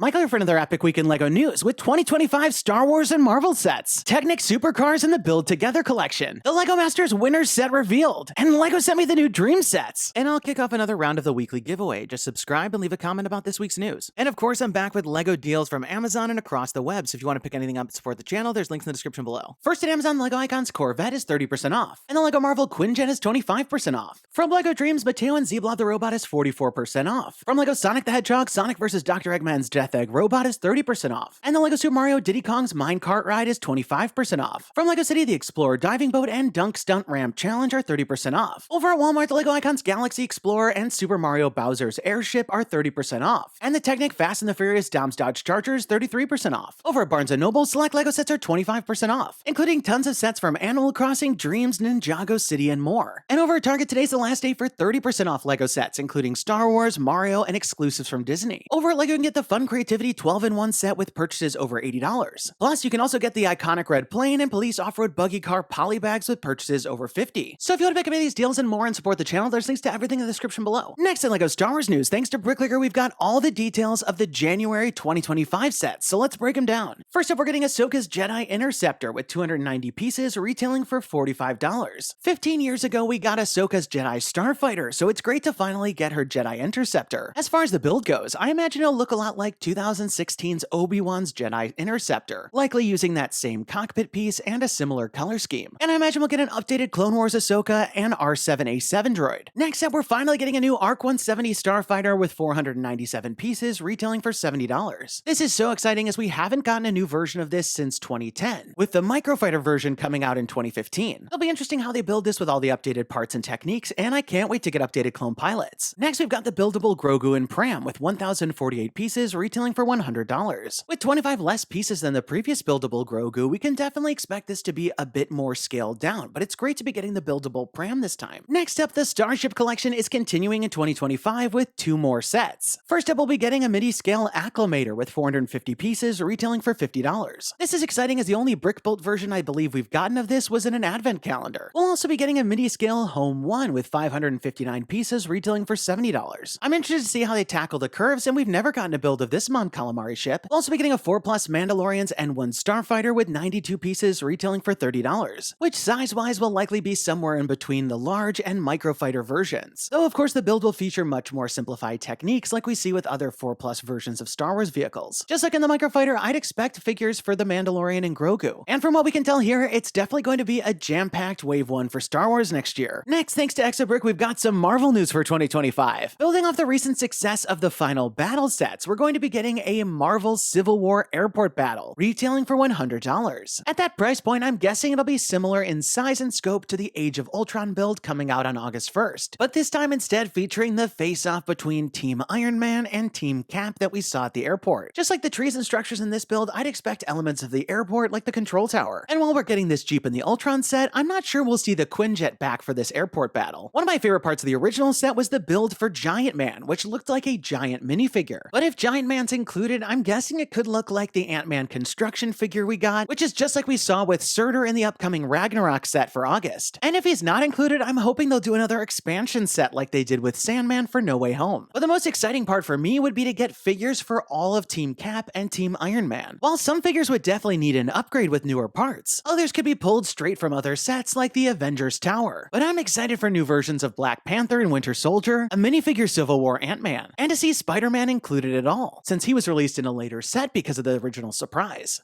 My color for another epic week in LEGO news with 2025 Star Wars and Marvel sets, Technic supercars in the Build Together collection, the LEGO Masters Winners set revealed, and LEGO sent me the new DREAMZzz Sets. And I'll kick off another round of the weekly giveaway. Just subscribe and leave a comment about this week's news. And of course, I'm back with LEGO deals from Amazon and across the web, so if you want to pick anything up to support the channel, there's links in the description below. First at Amazon, LEGO Icons Corvette is 30% off, and the LEGO Marvel Quinjet is 25% off. From LEGO DREAMZzz, Mateo and Z-Blob the Robot is 44% off. From LEGO Sonic the Hedgehog, Sonic vs. Dr. Eggman's Death Egg Robot is 30% off. And the LEGO Super Mario Diddy Kong's Minecart Ride is 25% off. From LEGO City, the Explorer Diving Boat and Dunk Stunt Ramp Challenge are 30% off. Over at Walmart, the LEGO Icons Galaxy Explorer and Super Mario Bowser's Airship are 30% off. And the Technic Fast and the Furious Dom's Dodge Chargers 33% off. Over at Barnes & Noble, select LEGO sets are 25% off, including tons of sets from Animal Crossing, Dreams, Ninjago City, and more. And over at Target, today's the last day for 30% off LEGO sets, including Star Wars, Mario, and exclusives from Disney. Over at LEGO, you can get the Fun Creativity 12-in-1 set with purchases over $80. Plus, you can also get the iconic red plane and police off-road buggy car poly bags with purchases over $50. So if you want to pick up any of these deals and more and support the channel, there's links to everything in the description below. Next in LEGO Star Wars news, thanks to Bricklayer, we've got all the details of the January 2025 sets, so let's break them down. First up, we're getting Ashoka's Jedi Interceptor with 290 pieces, retailing for $45. 15 years ago, we got Ahsoka's Jedi Starfighter, so it's great to finally get her Jedi Interceptor. As far as the build goes, I imagine it'll look a lot like 2016's Obi-Wan's Jedi Interceptor, likely using that same cockpit piece and a similar color scheme. And I imagine we'll get an updated Clone Wars Ahsoka and R7A7 droid. Next up, we're finally getting a new ARC-170 Starfighter with 497 pieces, retailing for $70. This is so exciting as we haven't gotten a new version of this since 2010, with the Microfighter version coming out in 2015. It'll be interesting how they build this with all the updated parts and techniques, and I can't wait to get updated clone pilots. Next, we've got the Buildable Grogu Pram with 1,048 pieces, retailing for $100. With 25 less pieces than the previous Buildable Grogu, we can definitely expect this to be a bit more scaled down, but it's great to be getting the Buildable Pram this time. Next up, the Starship Collection is continuing in 2025 with 2 more sets. First up, we'll be getting a Midiscale Acclamator with 450 pieces, retailing for $50. This is exciting as the only brick-built version I believe we've gotten of this was in an advent calendar. We'll also be getting a Midiscale Home One with 559 pieces, retailing for $70. I'm interested to see how they tackle the curves, and we've never gotten a build of this Mon Calamari ship. We'll also be getting a 4+ Mandalorians and 1 Starfighter with 92 pieces, retailing for $30, which size-wise will likely be somewhere in between the large and microfighter versions. Though of course the build will feature much more simplified techniques like we see with other 4+ versions of Star Wars vehicles. Just like in the microfighter, I'd expect figures for the Mandalorian and Grogu. And from what we can tell here, it's definitely going to be a jam-packed Wave 1 for Star Wars next year. Next, thanks to Exabrick, we've got some Marvel news for 2025. Building off the recent success of the final battle sets, we're going to be getting a Marvel Civil War Airport Battle, retailing for $100. At that price point, I'm guessing it'll be similar in size and scope to the Age of Ultron build coming out on August 1st, but this time instead featuring the face-off between Team Iron Man and Team Cap that we saw at the airport. Just like the trees and structures in this build, I'd expect elements of the airport like the control tower. And while we're getting this Jeep in the Ultron set, I'm not sure we'll see the Quinjet back for this airport battle. One of my favorite parts of the original set was the build for Giant Man, which looked like a giant minifigure. But if Giant Man's included, I'm guessing it could look like the Ant-Man construction figure we got, which is just like we saw with Surtur in the upcoming Ragnarok set for August. And if he's not included, I'm hoping they'll do another expansion set like they did with Sandman for No Way Home. But the most exciting part for me would be to get figures for all of Team Cap and Team Iron Man. While some figures would definitely need an upgrade with newer parts, others could be pulled straight from other sets like the Avengers Tower. But I'm excited for new versions of Black Panther and Winter Soldier, a minifigure Civil War Ant-Man, and to see Spider-Man included at all, since he was released in a later set because of the original surprise.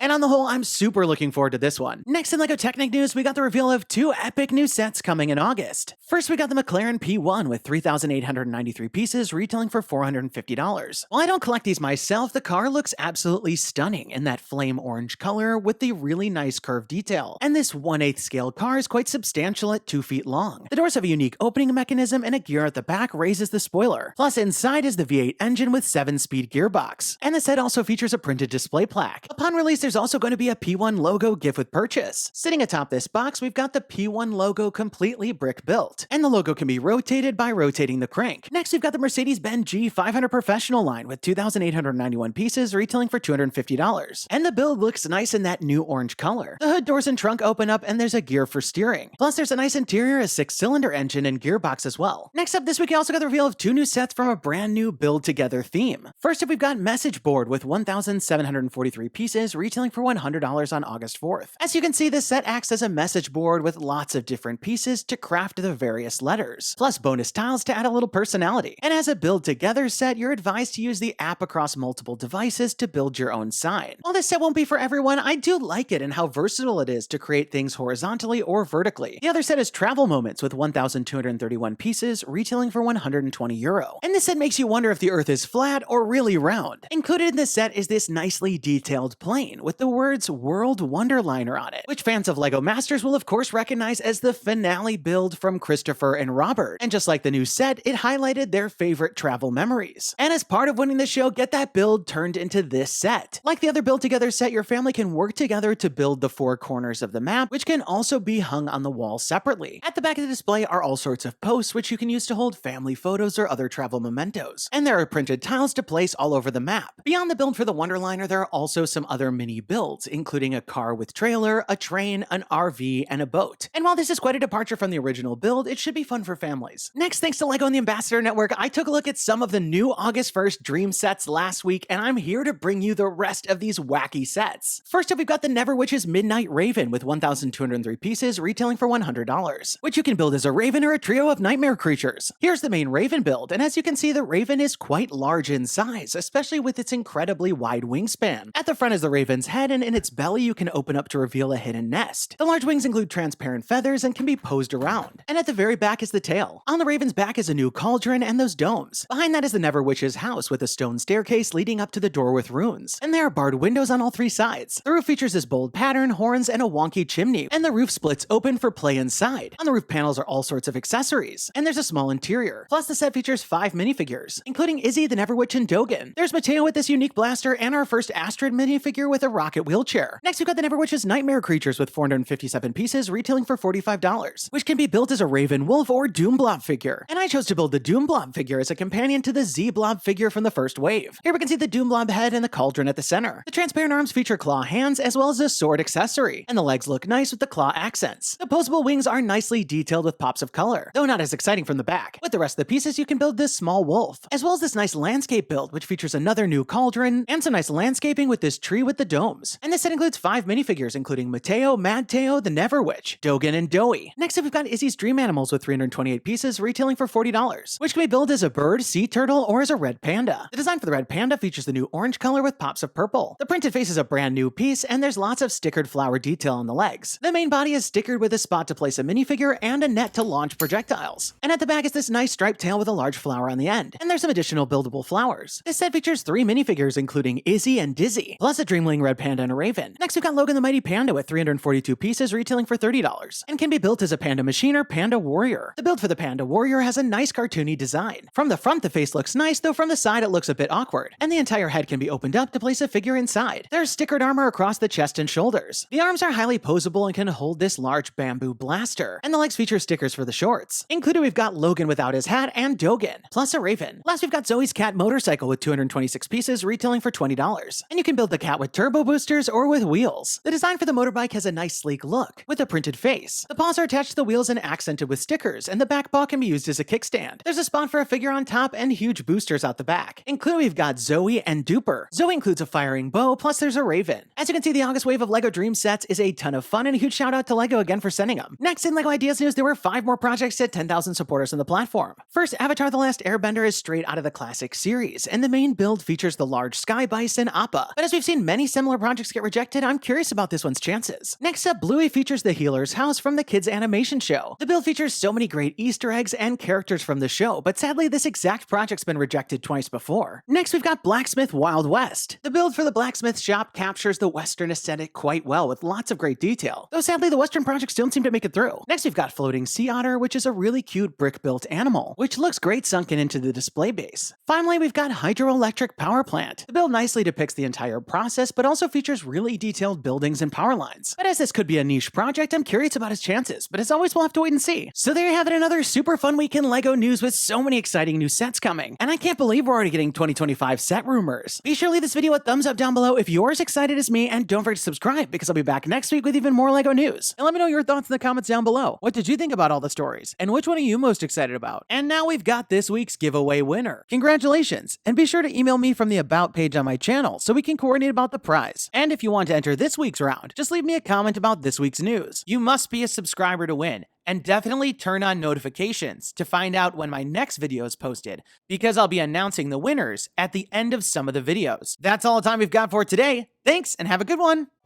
And on the whole, I'm super looking forward to this one. Next in LEGO Technic news, we got the reveal of 2 epic new sets coming in August. First, we got the McLaren P1 with 3,893 pieces, retailing for $450. While I don't collect these myself, the car looks absolutely stunning in that flame orange color with the really nice curved detail. And this 1/8 scale car is quite substantial at 2 feet long. The doors have a unique opening mechanism and a gear at the back raises the spoiler. Plus inside is the V8 engine with 7-speed gearbox. And the set also features a printed display plaque. Upon release, there's also going to be a P1 logo gift with purchase. Sitting atop this box, we've got the P1 logo completely brick built, and the logo can be rotated by rotating the crank. Next, we've got the Mercedes-Benz G500 Professional line with 2,891 pieces, retailing for $250. And the build looks nice in that new orange color. The hood, doors, and trunk open up, and there's a gear for steering. Plus, there's a nice interior, a 6-cylinder engine, and gearbox as well. Next up, this week we also got the reveal of 2 new sets from a brand new Build Together theme. theme. First up, we've got Message Board with 1,743 pieces, retailing for $100 on August 4th. As you can see, this set acts as a message board with lots of different pieces to craft the various letters, plus bonus tiles to add a little personality. And as a build together set, you're advised to use the app across multiple devices to build your own sign. While this set won't be for everyone, I do like it and how versatile it is to create things horizontally or vertically. The other set is Travel Moments with 1,231 pieces, retailing for €120. And this set makes you wonder if the Earth is flat or really round. Included in this set is this nicely detailed plane with the words World Wonderliner on it, which fans of LEGO Masters will of course recognize as the finale build from Christopher and Robert. And just like the new set, it highlighted their favorite travel memories. And as part of winning the show, get that build turned into this set. Like the other Build Together set, your family can work together to build the four corners of the map, which can also be hung on the wall separately. At the back of the display are all sorts of posts which you can use to hold family photos or other travel mementos. And there are printed tiles to place all over the map. Beyond the build for the Wonderliner, there are also some other mini builds, including a car with trailer, a train, an RV, and a boat. And while this is quite a departure from the original build, it should be fun for families. Next, thanks to LEGO and the Ambassador Network, I took a look at some of the new August 1st Dream sets last week, and I'm here to bring you the rest of these wacky sets. First up, we've got the Neverwitch's Midnight Raven with 1,203 pieces, retailing for $100, which you can build as a raven or a trio of nightmare creatures. Here's the main Raven build, and as you can see, the Raven is quite large in size, especially with its incredibly wide wingspan. At the front is the Raven's head, and in its belly you can open up to reveal a hidden nest. The large wings include transparent feathers and can be posed around. And at the very back is the tail. On the Raven's back is a new cauldron and those domes. Behind that is the Neverwitch's house with a stone staircase leading up to the door with runes. And there are barred windows on all three sides. The roof features this bold pattern, horns, and a wonky chimney, and the roof splits open for play inside. On the roof panels are all sorts of accessories, and there's a small interior. Plus, the set features 5 minifigures, including Izzie, the Neverwitch, and Dogan. There's Mateo with this unique blaster, and our first Astrid minifigure with a rocket wheelchair. Next, we've got the Neverwitch's Nightmare Creatures with 457 pieces, retailing for $45, which can be built as a Raven Wolf or Doom Blob figure. And I chose to build the Doom Blob figure as a companion to the Z Blob figure from the first wave. Here we can see the Doom Blob head and the cauldron at the center. The transparent arms feature claw hands as well as a sword accessory, and the legs look nice with the claw accents. The posable wings are nicely detailed with pops of color, though not as exciting from the back. With the rest of the pieces, you can build this small wolf, as well as this nice landscape build, which features another new cauldron and some nice landscaping with this tree with the domes. And this set includes 5 minifigures, including Mateo, Mad Teo, the Neverwitch, Dogan, and Zoey. Next up, we've got Izzie's Dream Animals with 328 pieces, retailing for $40, which can be built as a bird, sea turtle, or as a red panda. The design for the red panda features the new orange color with pops of purple. The printed face is a brand new piece, and there's lots of stickered flower detail on the legs. The main body is stickered with a spot to place a minifigure and a net to launch projectiles. And at the back is this nice striped tail with a large flower on the end. And there's some additional buildable flowers. This set features 3 minifigures, including Izzie and Dizzy, plus a Dreamling red panda and a raven. Next, we've got Logan the Mighty Panda with 342 pieces, retailing for $30, and can be built as a Panda Machine or Panda Warrior. The build for the Panda Warrior has a nice cartoony design. From the front, the face looks nice, though from the side it looks a bit awkward, and the entire head can be opened up to place a figure inside. There's stickered armor across the chest and shoulders. The arms are highly posable and can hold this large bamboo blaster, and the legs feature stickers for the shorts. Included, we've got Logan without his hat and Dogan, plus a raven. Last, we've got Zoey's cat motorcycle with 226 pieces, retailing for $20, and you can build the cat with turbo boosters or with wheels. The design for the motorbike has a nice sleek look, with a printed face. The paws are attached to the wheels and accented with stickers, and the back paw can be used as a kickstand. There's a spot for a figure on top and huge boosters out the back. Included, we've got Zoey and Duper. Zoey includes a firing bow, plus there's a raven. As you can see, the August wave of LEGO Dream sets is a ton of fun, and a huge shout out to LEGO again for sending them. Next, in LEGO Ideas News, there were 5 more projects to 10,000 supporters on the platform. First, Avatar: The Last Airbender is straight out of the classic series, and the main build features the large sky bison Appa. But as we've seen many similar projects get rejected, I'm curious about this one's chances. Next up, Bluey features the Healer's House from the kids' animation show. The build features so many great Easter eggs and characters from the show, but sadly this exact project's been rejected twice before. Next, we've got Blacksmith Wild West. The build for the blacksmith shop captures the Western aesthetic quite well with lots of great detail, though sadly the Western projects don't seem to make it through. Next, we've got Floating Sea Otter, which is a really cute brick-built animal, which looks great sunken into the display base. Finally, we've got Hydroelectric Power Plant. The build nicely depicts the entire process, but also features really detailed buildings and power lines. But as this could be a niche project, I'm curious about his chances, but as always, we'll have to wait and see. So there you have it, another super fun week in LEGO news with so many exciting new sets coming. And I can't believe we're already getting 2025 set rumors. Be sure to leave this video a thumbs up down below if you're as excited as me, and don't forget to subscribe because I'll be back next week with even more LEGO news. And let me know your thoughts in the comments down below. What did you think about all the stories? And which one are you most excited about? And now we've got this week's giveaway winner. Congratulations! questions, and be sure to email me from the About page on my channel so we can coordinate about the prize. And if you want to enter this week's round, just leave me a comment about this week's news. You must be a subscriber to win, and definitely turn on notifications to find out when my next video is posted, because I'll be announcing the winners at the end of some of the videos. That's all the time we've got for today. Thanks, and have a good one!